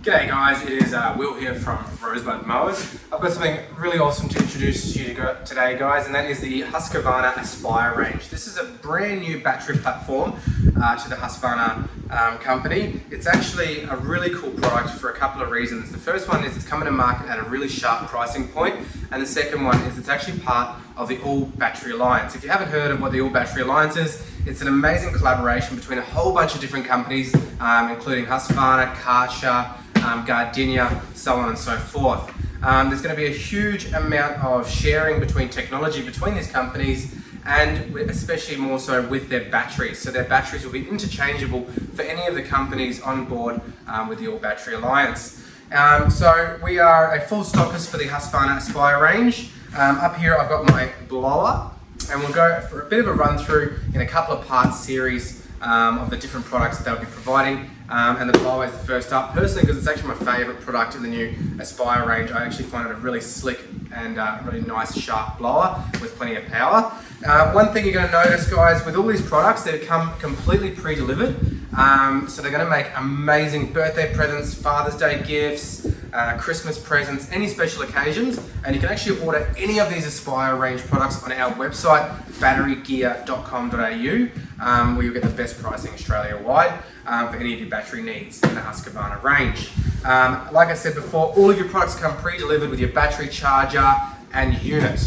G'day guys, it is Will here from Rosebud Mowers. I've got something really awesome to introduce to you today guys, and that is the Husqvarna Aspire Range. This is a brand new battery platform to the Husqvarna company. It's actually a really cool product for a couple of reasons. The first one is it's coming to market at a really sharp pricing point, and the second one is it's actually part of the All Battery Alliance. If you haven't heard of what the All Battery Alliance is, it's an amazing collaboration between a whole bunch of different companies, including Husqvarna, Karcher, Gardenia, so on and so forth. There's going to be a huge amount of sharing between technology between these companies, and especially more so with their batteries. So their batteries will be interchangeable for any of the companies on board with the All Battery Alliance. So we are a full stockist for the Husqvarna Aspire range. Up here I've got my blower, and we'll go for a bit of a run through in a couple of part series of the different products that they'll be providing. And the blower is the first up, personally, because it's actually my favourite product in the new Aspire range. I actually find it a really slick and really nice sharp blower with plenty of power. One thing you're going to notice guys, with all these products, they come completely pre-delivered. So they're going to make amazing birthday presents, Father's Day gifts, Christmas presents, any special occasions, and you can actually order any of these Aspire range products on our website, batterygear.com.au, where you'll get the best pricing Australia-wide for any of your battery needs in the Husqvarna range. Like I said before, all of your products come pre-delivered with your battery charger and unit.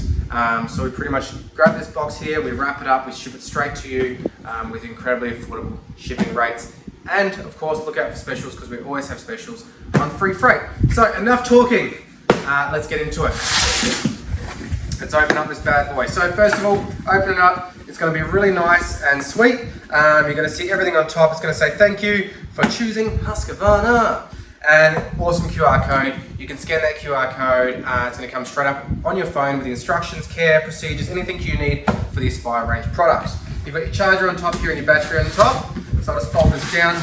So we pretty much grab this box here, we wrap it up, we ship it straight to you with incredibly affordable shipping rates. And of course, look out for specials, because we always have specials on free freight. So enough talking, let's get into it. Let's open up this bad boy. So first of all, open it up. It's going to be really nice and sweet. You're going to see everything on top. It's going to say thank you for choosing Husqvarna. And awesome QR code. You can scan that QR code. It's going to come straight up on your phone with the instructions, care, procedures, anything you need for the Aspire range product. You've got your charger on top here and your battery on top. So I'll just fold this down.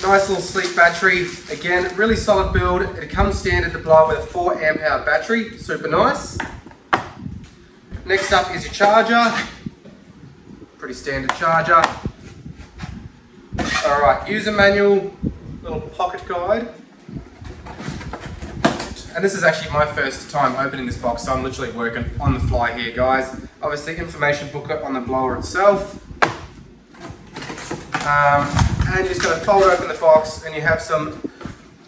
Nice little sleek battery. Again, really solid build. It comes standard, the blower, with a 4 amp hour battery. Super nice. Next up is your charger. Pretty standard charger. Alright, user manual, little pocket guide. And this is actually my first time opening this box, so I'm literally working on the fly here, guys. Obviously, information booklet on the blower itself. And you're just going to fold open the box, and you have some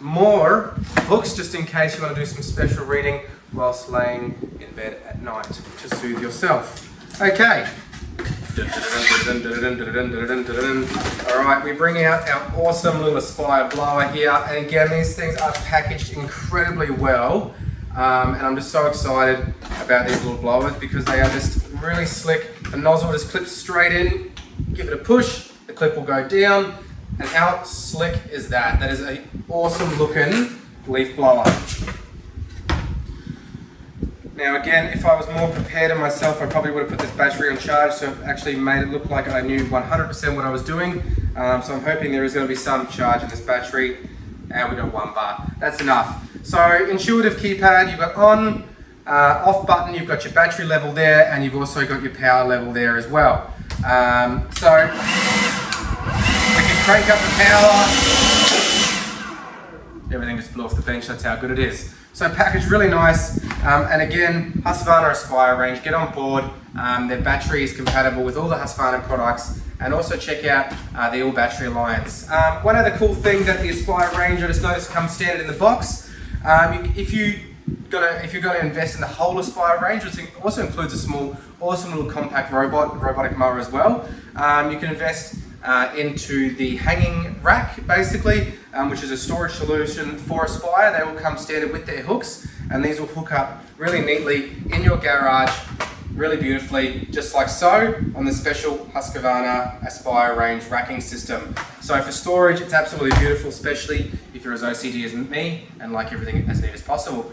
more hooks just in case you want to do some special reading whilst laying in bed at night to soothe yourself. Okay. Alright, we bring out our awesome little Aspire blower here, and again, these things are packaged incredibly well, and I'm just so excited about these little blowers because they are just really slick. The nozzle just clips straight in, give it a push, the clip will go down, and how slick is that? That is an awesome looking leaf blower. Now again, if I was more prepared in myself, I probably would have put this battery on charge, so it actually made it look like I knew 100% what I was doing. So I'm hoping there is going to be some charge in this battery, and we've got 1 bar. That's enough. So intuitive keypad, you've got on, off button, you've got your battery level there, and you've also got your power level there as well. So we can crank up the power. Everything just blew off the bench, that's how good it is. So packaged really nice, and again, Husqvarna Aspire range, get on board. Their battery is compatible with all the Husqvarna products, and also check out the All Battery Alliance. One other cool thing that the Aspire range, I just noticed, comes standard in the box. If you're going to invest in the whole Aspire range, which also includes a small, awesome little compact robotic mower as well, you can invest into the hanging rack, basically, which is a storage solution for Aspire. They will come standard with their hooks, and these will hook up really neatly in your garage, really beautifully, just like so, on the special Husqvarna Aspire range racking system. So for storage, it's absolutely beautiful, especially if you're as OCD as me and like everything as neat as possible.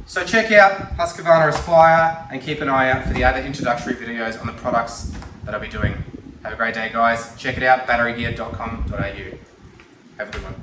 So check out Husqvarna Aspire and keep an eye out for the other introductory videos on the products that I'll be doing. Have a great day, guys. Check it out, batterygear.com.au. Have a good one.